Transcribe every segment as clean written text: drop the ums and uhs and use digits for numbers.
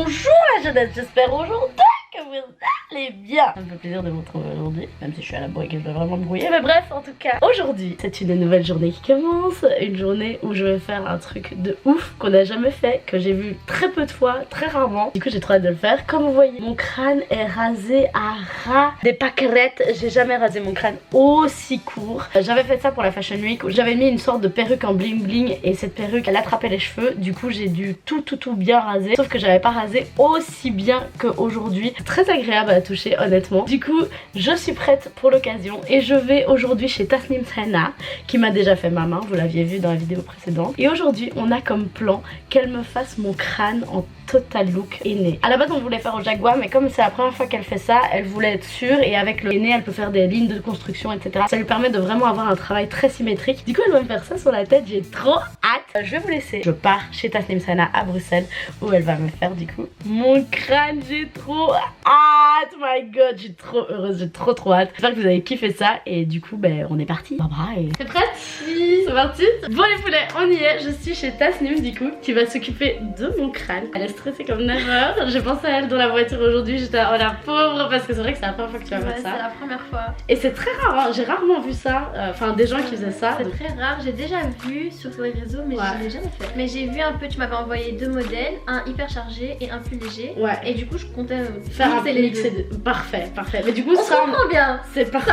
Bonjour la jeunesse, j'espère aujourd'hui que vous allez bien. Ça me fait plaisir de vous retrouver aujourd'hui, même si je suis à la bourre et que je dois vraiment me brouiller. Mais bref, en tout cas, aujourd'hui, c'est une nouvelle journée qui commence. Une journée où je vais faire un truc de ouf qu'on n'a jamais fait, que j'ai vu très peu de fois, très rarement. Du coup, j'ai trop hâte de le faire. Comme vous voyez, mon crâne est rasé à ras des pâquerettes. J'ai jamais rasé mon crâne aussi court. J'avais fait ça pour la Fashion Week où j'avais mis une sorte de perruque en bling bling et cette perruque, elle attrapait les cheveux. Du coup, j'ai dû tout bien raser. Sauf que j'avais pas rasé aussi bien qu'aujourd'hui. Très agréable à toucher honnêtement. Du coup je suis prête pour l'occasion et je vais aujourd'hui chez Tasnim Sena qui m'a déjà fait ma main, vous l'aviez vu dans la vidéo précédente. Et aujourd'hui on a comme plan qu'elle me fasse mon crâne en total look aîné. À la base on voulait faire au Jaguar, mais comme c'est la première fois qu'elle fait ça, elle voulait être sûre, et avec le aîné elle peut faire des lignes de construction etc. Ça lui permet de vraiment avoir un travail très symétrique. Du coup elle va me faire ça sur la tête, j'ai trop hâte. Je vais vous laisser. Je pars chez Tasnim Sena à Bruxelles où elle va me faire du coup mon crâne. J'ai trop hâte, my god, je suis trop heureuse, j'ai trop hâte. J'espère que vous avez kiffé ça et du coup ben on est parti. Bye bye. T'es prête? Oui, c'est parti. Bon les poulets, on y est. Je suis chez Tasnim du coup qui va s'occuper de mon crâne. Elle est stressée comme never. J'ai pensé à elle dans la voiture aujourd'hui, j'étais oh la pauvre, parce que c'est vrai que c'est la première fois que tu vas faire ça. C'est la première fois. Et c'est très rare, hein. J'ai rarement vu ça, enfin des gens qui faisaient ça. C'est très rare, j'ai déjà vu sur les réseaux mais je l'ai jamais fait. Mais j'ai vu un peu, tu m'avais envoyé deux modèles, un hyper chargé et un plus léger. Ouais. Et du coup je comptais faire un les mix. Parfait. Mais du coup on se comprend bien. C'est parfait.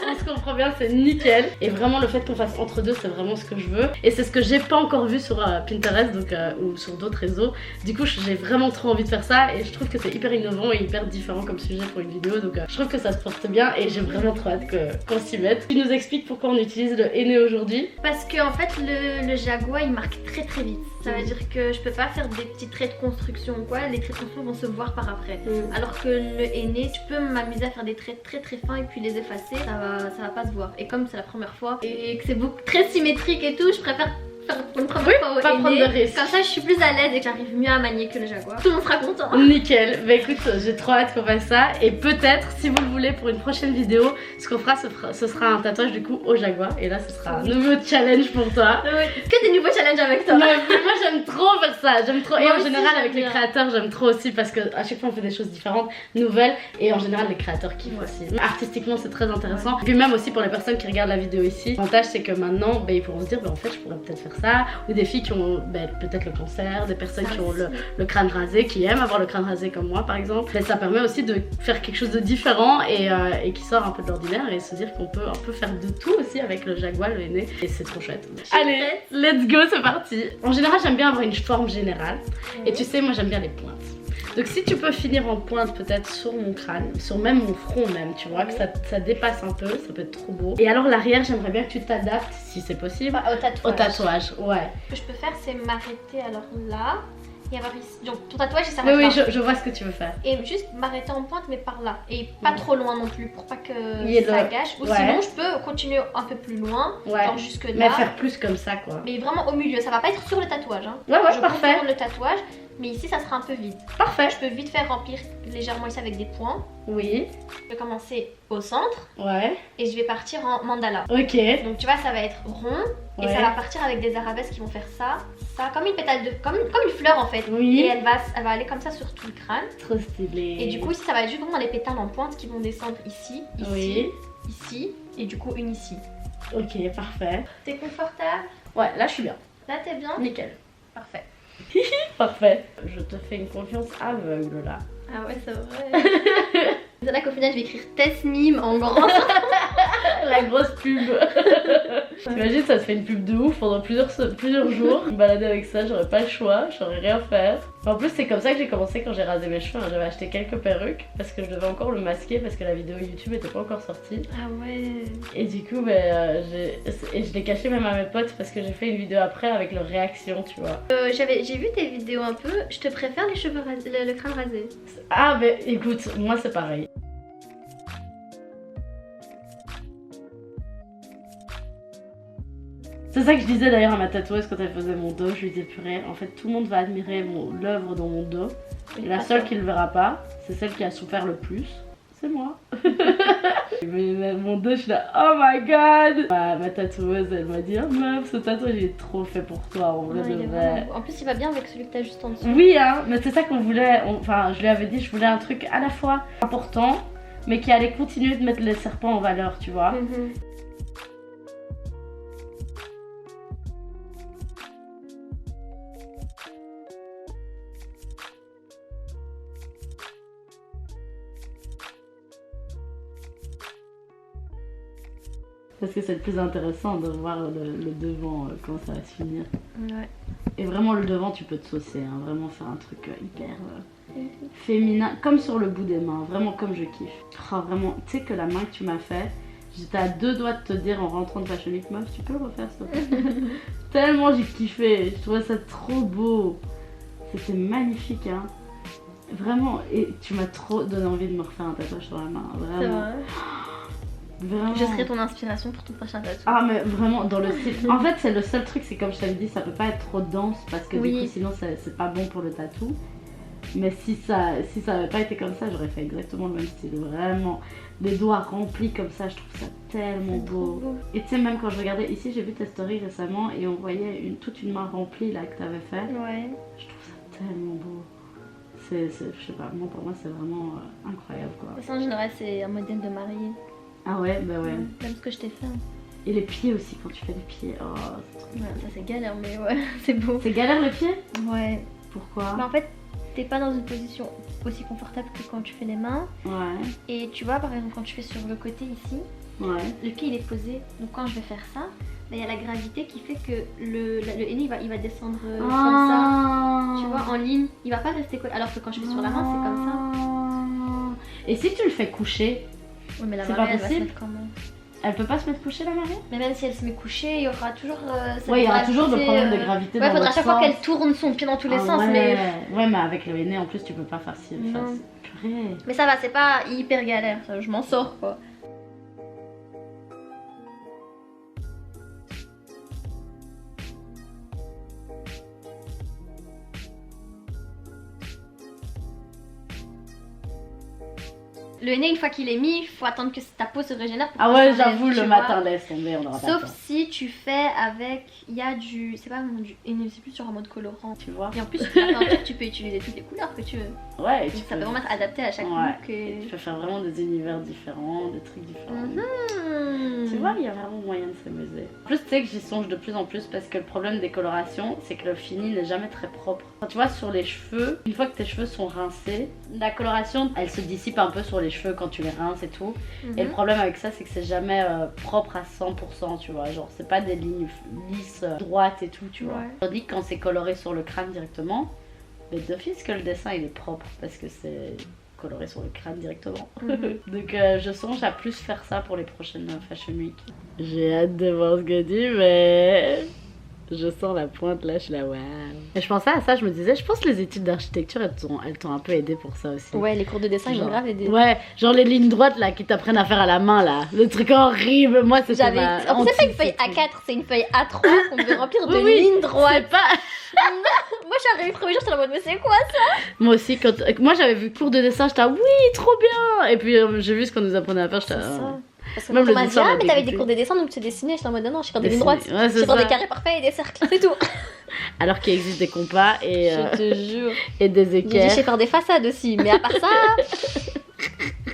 On se comprend bien, c'est nickel. Et vraiment le fait qu'on fasse entre deux, c'est vraiment ce que je veux. Et c'est ce que j'ai pas encore vu sur Pinterest donc, ou sur d'autres réseaux. Du coup j'ai vraiment trop envie de faire ça et je trouve que c'est hyper innovant et hyper différent comme sujet pour une vidéo. Donc je trouve que ça se porte bien et j'ai vraiment trop hâte qu'on s'y mette. Tu nous expliques pourquoi on utilise le henné aujourd'hui? Parce que en fait le Jaguar il marque très vite. Ça veut dire que je peux pas faire des petits traits de construction ou quoi, les traits de construction vont se voir par après. Alors que le henné, tu peux m'amuser à faire des traits très fins et puis les effacer, ça va pas se voir. Et comme c'est la première fois et que c'est beaucoup très symétrique et tout, je préfère faire une première fois au pas prendre de risque. Comme ça je suis plus à l'aise et que j'arrive mieux à manier que le Jaguar. Tout le monde sera content. Nickel. Bah écoute, j'ai trop hâte qu'on fasse ça. Et peut-être, si vous le voulez, pour une prochaine vidéo, ce qu'on fera, ce sera un tatouage du coup au Jaguar. Et là, ce sera un nouveau challenge pour toi. Que des nouveaux challenges avec toi. Mais moi j'aime trop faire ça. J'aime trop. Et en aussi, général avec les créateurs, j'aime trop aussi parce que à chaque fois on fait des choses différentes, nouvelles. Et en général les créateurs kiffent aussi. Artistiquement c'est très intéressant. Et puis même aussi pour les personnes qui regardent la vidéo ici, l'avantage c'est que maintenant bah, ils pourront se dire bah, en fait je pourrais peut-être faire ça. Ou des filles qui ont peut-être le cancer, des personnes qui ont le crâne rasé, qui aiment avoir le crâne rasé comme moi par exemple. Mais ça permet aussi de faire quelque chose de différent et qui sort un peu de l'ordinaire et se dire qu'on peut un peu faire de tout aussi avec le Jaguar, le henné. Et c'est trop chouette. Allez, let's go, c'est parti. En général j'aime bien avoir une forme générale. Et tu sais moi j'aime bien les pointes. Donc si tu peux finir en pointe peut-être sur mon crâne, sur même mon front même, tu vois, que ça dépasse un peu, ça peut être trop beau. Et alors l'arrière, j'aimerais bien que tu t'adaptes, si c'est possible, au tatouage. Au tatouage, ouais. Ce que je peux faire, c'est m'arrêter alors là et avoir ici. Donc ton tatouage, il s'arrête là. Oui, je vois ce que tu veux faire. Et juste m'arrêter en pointe, mais par là. Et pas trop loin non plus, pour pas que ça gâche. Ou ouais. Sinon, je peux continuer un peu plus loin, genre jusque là. Mais faire plus comme ça, quoi. Mais vraiment au milieu, ça va pas être sur le tatouage. Hein. Ouais, je parfait. contourne le tatouage. Mais ici ça sera un peu vide. Parfait. Je peux vite faire remplir légèrement ici avec des points. Oui. Je vais commencer au centre. Ouais. Et je vais partir en mandala. Ok. Donc tu vois ça va être rond. Et ça va partir avec des arabesques qui vont faire ça. Comme une pétale de. Comme une fleur en fait. Oui. Et elle va aller comme ça sur tout le crâne. Trop stylé. Et du coup ici ça va être juste vraiment les pétales en pointe qui vont descendre ici. Ici. Et du coup une ici. Ok, parfait. T'es confortable? Ouais, là je suis bien. Là t'es bien? Nickel. Parfait. Parfait. Je te fais une confiance aveugle là. Ah ouais, c'est vrai. C'est là qu'au final je vais écrire Tasnim en grand. La grosse pub. T'imagines, ça te fait une pub de ouf pendant plusieurs jours. Me balader avec ça, j'aurais pas le choix, j'aurais rien faire. En plus, c'est comme ça que j'ai commencé quand j'ai rasé mes cheveux. J'avais acheté quelques perruques parce que je devais encore le masquer parce que la vidéo YouTube était pas encore sortie. Ah ouais. Et du coup, je l'ai caché même à mes potes parce que j'ai fait une vidéo après avec leurs réactions, tu vois. J'ai vu tes vidéos un peu. Je te préfère les cheveux rasés, le crâne rasé. Ah, mais écoute, moi c'est pareil. C'est ça que je disais d'ailleurs à ma tatoueuse quand elle faisait mon dos. Je lui disais purée, en fait tout le monde va admirer l'œuvre dans mon dos. Et la seule qui le verra pas, c'est celle qui a souffert le plus. c'est moi. Mais mon dos, je suis là, oh my god. Ma tatoueuse, elle m'a dit, oh meuf, ce tatouage il est trop fait pour toi, en vrai de vrai. En plus, il va bien avec celui que t'as juste en dessous. Oui, hein, mais c'est ça qu'on voulait. Enfin, je lui avais dit, je voulais un truc à la fois important, mais qui allait continuer de mettre les serpents en valeur, tu vois. Parce que c'est le plus intéressant de voir le devant, comment ça va se finir. Ouais. Et vraiment, le devant, tu peux te saucer, hein, vraiment faire un truc hyper féminin, comme sur le bout des mains, vraiment comme je kiffe. Oh, vraiment, tu sais que la main que tu m'as fait, j'étais à 2 doigts de te dire en rentrant de Fashion Week, meuf, tu peux le refaire s'il te plaît. Tellement j'ai kiffé, je trouvais ça trop beau. C'était magnifique, hein. Vraiment, et tu m'as trop donné envie de me refaire un tatouage sur la main, vraiment. C'est vrai. Vraiment. Je serai ton inspiration pour ton prochain tatouage. Ah mais vraiment dans le style. En fait c'est le seul truc, c'est comme je t'avais dit, ça peut pas être trop dense parce que du coup sinon c'est pas bon pour le tatou. Mais si ça avait pas été comme ça, j'aurais fait exactement le même style. Vraiment, les doigts remplis comme ça, je trouve ça tellement beau. Et tu sais, même quand je regardais ici, j'ai vu tes stories récemment et on voyait toute une main remplie là que t'avais fait. Ouais. Je trouve ça tellement beau. Je sais pas, moi pour moi c'est vraiment incroyable quoi. De toute façon, en général, c'est un modèle de mariée. Ah ouais, bah ouais. Même ce que je t'ai fait. Et les pieds aussi, quand tu fais les pieds, oh c'est trop Ouais, ça c'est galère, mais ouais, c'est beau. C'est galère les pieds? Ouais. Pourquoi? Bah en fait, t'es pas dans une position aussi confortable que quand tu fais les mains. Ouais. Et tu vois, par exemple, quand tu fais sur le côté ici, Ouais. le pied il est posé. Donc quand je vais faire ça, il y a la gravité qui fait que le henné il va descendre comme ça. Tu vois, en ligne. Il va pas rester collé. Alors que quand je fais sur la main, c'est comme ça. Et si tu le fais coucher? Oui, mais la C'est mariée, pas elle va se possible? mettre quand même. Elle peut pas se mettre couchée la mariée? Mais même si elle se met couchée, il y aura toujours. Ouais, il y aura toujours le problème de gravité. Ouais, dans faudra à l'autre chaque fois sens. qu'elle tourne son pied dans tous les Ah sens. ouais. Ouais, mais avec le henné en plus, tu peux pas faire ci, Non. Purée. Mais ça va, c'est pas hyper galère. Ça, je m'en sors quoi. Le henné, une fois qu'il est mis, il faut attendre que ta peau se régénère. Pour Ah que ouais, ça s'enlève, j'avoue, tu le vois. matin, laisse tomber, on aura pas le Sauf temps. si tu fais avec. Il y a du. C'est pas vraiment du henné, c'est plus sur un mode colorant. Tu vois? Et en plus, tu peux utiliser toutes les couleurs que tu veux. Ouais, et Donc tu ça peux... peut vraiment être adapté à chaque Ouais. look. Et tu peux faire vraiment des univers différents, des trucs différents. Tu Tu vois, il y a vraiment moyen de s'amuser. En plus, tu sais que j'y songe de plus en plus parce que le problème des colorations, c'est que le fini n'est jamais très propre. Quand tu vois, sur les cheveux, une fois que tes cheveux sont rincés, la coloration, elle se dissipe un peu sur les cheveux quand tu les rinces et tout. Et le problème avec ça, c'est que c'est jamais propre à 100%, tu vois. Genre, c'est pas des lignes lisses, droites et tout, tu vois. Ouais. Tandis que quand c'est coloré sur le crâne directement, mais d'office que le dessin il est propre parce que c'est coloré sur le crâne directement. Donc je songe à plus faire ça pour les prochaines Fashion Week. J'ai hâte de voir ce que dit, mais je sens la pointe là, je suis là, waouh. Et je pensais à ça, je me disais, je pense que les études d'architecture elles t'ont un peu aidé pour ça aussi. Ouais, les cours de dessin ils m'ont Genre, grave aidé. Ouais, genre les lignes droites là qui t'apprennent à faire à la main là. Le truc horrible, moi c'était J'avais. ma En fait, c'est pas une hantise, feuille ce truc. A4, c'est une feuille A3 qu'on devait remplir de Oui, lignes droites. C'est pas... Moi, je suis arrivée le premier jour, j'étais en mode, mais c'est quoi ça? Moi aussi, quand moi j'avais vu cours de dessin, j'étais oui, trop bien. Et puis j'ai vu ce qu'on nous apprenait à faire, j'étais C'est ça. Parce que Même quand le on m'a dit, dessin ah, m'a mais t'avais dégoûté. des cours de dessin donc tu dessinais, j'étais en mode, non, je fais des lignes Dessiner. droites. Ouais, c'est Je fais des ça. carrés parfaits et des cercles, c'est tout. Alors qu'il existe des compas et, Je te jure. et des J'ai dit, je équerres. sais faire des façades aussi, mais à part ça,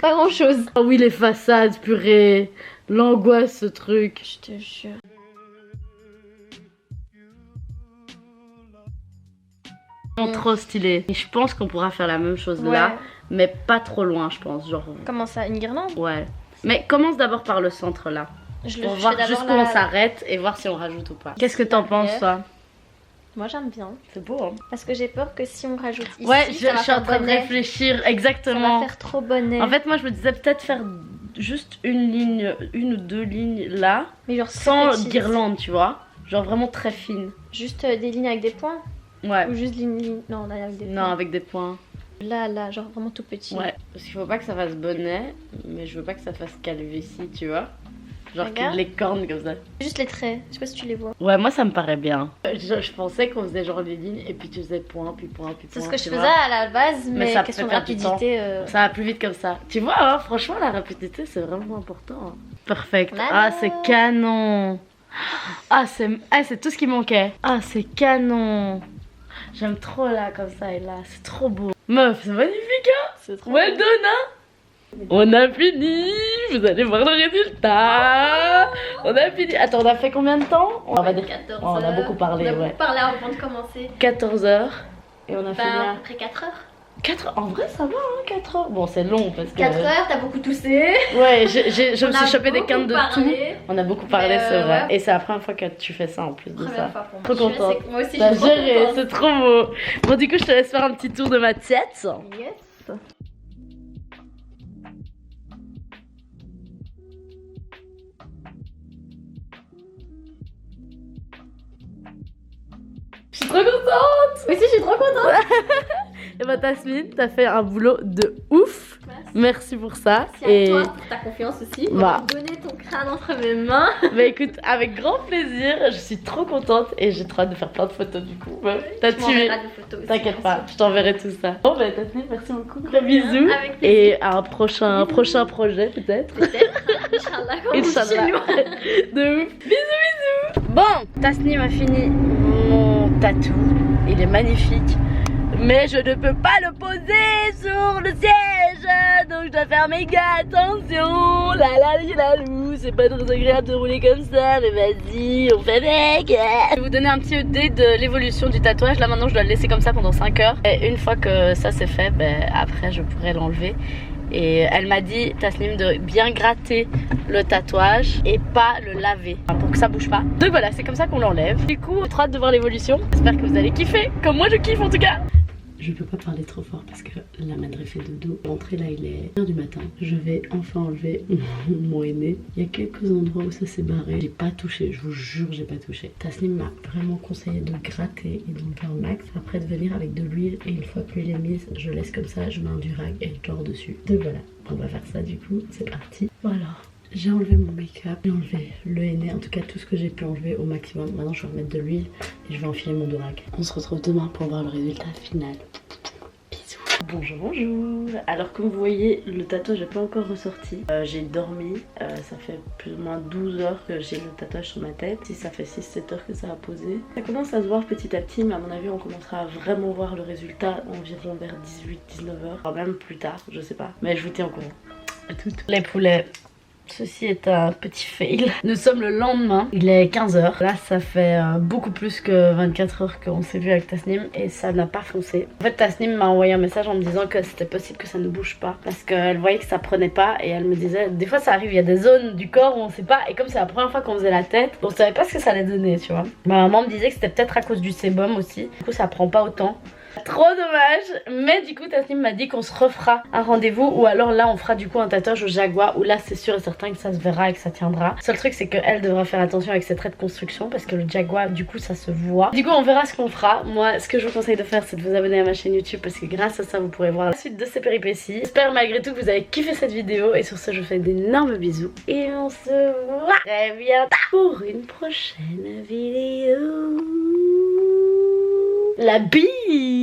pas grand chose. Oh oui, les façades, purée. L'angoisse, ce truc. Je te jure. Trop stylé. Et je pense qu'on pourra faire la même chose là, mais pas trop loin, je pense. Genre, Comment ça, une guirlande? ouais. Mais commence d'abord par le centre là. Je Pour fais voir d'abord jusqu'où on s'arrête et voir si on rajoute ou pas. Qu'est-ce que t'en penses, toi? Moi, j'aime bien. C'est beau, hein? Parce que j'ai peur que si on rajoute ici, Ouais, je ça suis va en faire train de bonnet. réfléchir, Ça va exactement. faire trop bonnet. En fait, moi je me disais peut-être faire juste une ligne, une ou deux lignes là, mais genre sans petites. guirlande, tu vois. Genre vraiment très fine. Juste des lignes avec des points? Ouais. Ou juste ligne. Non, là, avec des Non, points. avec des points. Là, genre vraiment tout petit. Ouais. Parce qu'il faut pas que ça fasse bonnet, mais je veux pas que ça fasse calvitie, tu vois. Genre Regarde. les cornes comme ça. Juste les traits, je sais pas si tu les vois. Ouais, moi ça me paraît bien. Je pensais qu'on faisait genre les lignes et puis tu faisais point, puis point, puis point. C'est ce que je tu faisais vois. à la base, Mais mais ça question de peut perdre du rapidité. Ça va plus vite comme ça. Tu vois, hein, franchement, la rapidité c'est vraiment important. Perfect. Maman. Ah, c'est canon. Ah, c'est tout ce qui manquait. Ah, c'est canon. J'aime trop là, comme ça et là. C'est trop beau. Meuf, c'est magnifique, hein. C'est trop Well done, hein. On a fini. Vous allez voir le résultat. On a fini. Attends, on a fait combien de temps? On va dire 14 on a beaucoup parlé, On a ouais. beaucoup parlé avant de commencer. 14 heures. Et on a fini Bah, à après 4 heures. 4 heures. En vrai, ça va, hein, 4 heures. Bon, c'est long parce que. 4 heures, t'as beaucoup toussé. Ouais, je me On suis a chopé des beaucoup cannes de tout. parlé. On a beaucoup parlé, Mais, c'est vrai. ouais. Et c'est la première fois que tu fais ça en plus de ça. Première fois pour moi. Trop Je sais contente. que moi aussi, je T'as suis trop géré, contente. c'est trop beau. Bon, du coup, je te laisse faire un petit tour de ma tête. Yes. Je suis trop contente. Moi aussi, je suis trop contente. Et bah, Tasmine, t'as fait un boulot de ouf. Merci pour ça. Merci à toi pour ta confiance aussi. Pour Bah. me donner ton crâne entre mes mains. Bah écoute, avec grand plaisir, je suis trop contente et j'ai trop hâte de faire plein de photos du coup. Ouais, t'as Tu tué. m'enverras des photos aussi. T'inquiète bien pas, sûr. je t'enverrai tout ça. Bon bah Tasmine, merci beaucoup. Gros bisous. Avec plaisir. Et à un prochain projet peut-être. Peut-être. Inch'Allah, comme on dit chez Inch'Allah. nous. De ouf. Bisous. Bon, Tasnim a fini mon tatou. Il est magnifique. Mais je ne peux pas le poser sur le siège. Donc je dois faire méga attention. La lou. C'est pas très agréable de rouler comme ça. Mais vas-y, on fait avec. Je vais vous donner un petit idée de l'évolution du tatouage. Là maintenant je dois le laisser comme ça pendant 5 heures. Et une fois que ça c'est fait, ben, après je pourrai l'enlever. Et elle m'a dit, Tasnim, de bien gratter le tatouage et pas le laver pour que ça bouge pas. Donc voilà, c'est comme ça qu'on l'enlève. Du coup, trop hâte de voir l'évolution. J'espère que vous allez kiffer, comme moi je kiffe en tout cas. Je peux pas parler trop fort parce que la madre fait dodo. Rentrée là, il est 1h du matin. Je vais enfin enlever mon aîné. Il y a quelques endroits où ça s'est barré. J'ai pas touché, je vous jure, j'ai pas touché. Tasnim m'a vraiment conseillé de gratter et donc un max. Après de venir avec de l'huile et une fois que l'huile est mise, je laisse comme ça, je mets un durag et je dors dessus. Donc voilà, on va faire ça du coup. C'est parti. Voilà. J'ai enlevé mon make-up, j'ai enlevé le henné, en tout cas tout ce que j'ai pu enlever au maximum. Maintenant je vais remettre de l'huile et je vais enfiler mon durag. On se retrouve demain pour voir le résultat final. Bisous. Bonjour. Alors comme vous voyez, le tatouage n'est pas encore ressorti. J'ai dormi, ça fait plus ou moins 12 heures que j'ai le tatouage sur ma tête. Si ça fait 6-7 heures que ça a posé. Ça commence à se voir petit à petit, mais à mon avis on commencera à vraiment voir le résultat environ vers 18-19 heures. Enfin même plus tard, je sais pas. Mais je vous tiens au courant. À toutes. Les poulets. Ceci est un petit fail. Nous sommes le lendemain, il est 15h. Là ça fait beaucoup plus que 24 heures qu'on s'est vu avec Tasnim et ça n'a pas foncé. En fait Tasnim m'a envoyé un message en me disant que c'était possible que ça ne bouge pas parce qu'elle voyait que ça prenait pas et elle me disait des fois ça arrive, il y a des zones du corps où on sait pas et comme c'est la première fois qu'on faisait la tête, on savait pas ce que ça allait donner, tu vois. Ma maman me disait que c'était peut-être à cause du sébum aussi, du coup ça prend pas autant. Trop dommage, mais du coup Tasnim m'a dit qu'on se refera un rendez-vous ou alors là on fera du coup un tatouage au jaguar où là c'est sûr et certain que ça se verra et que ça tiendra. Seul truc c'est qu'elle devra faire attention avec ses traits de construction parce que le jaguar du coup ça se voit. Du coup on verra ce qu'on fera. Moi ce que je vous conseille de faire c'est de vous abonner à ma chaîne YouTube parce que grâce à ça vous pourrez voir la suite de ces péripéties. J'espère malgré tout que vous avez kiffé cette vidéo et sur ce je vous fais d'énormes bisous et on se voit très bientôt pour une prochaine vidéo. La bise.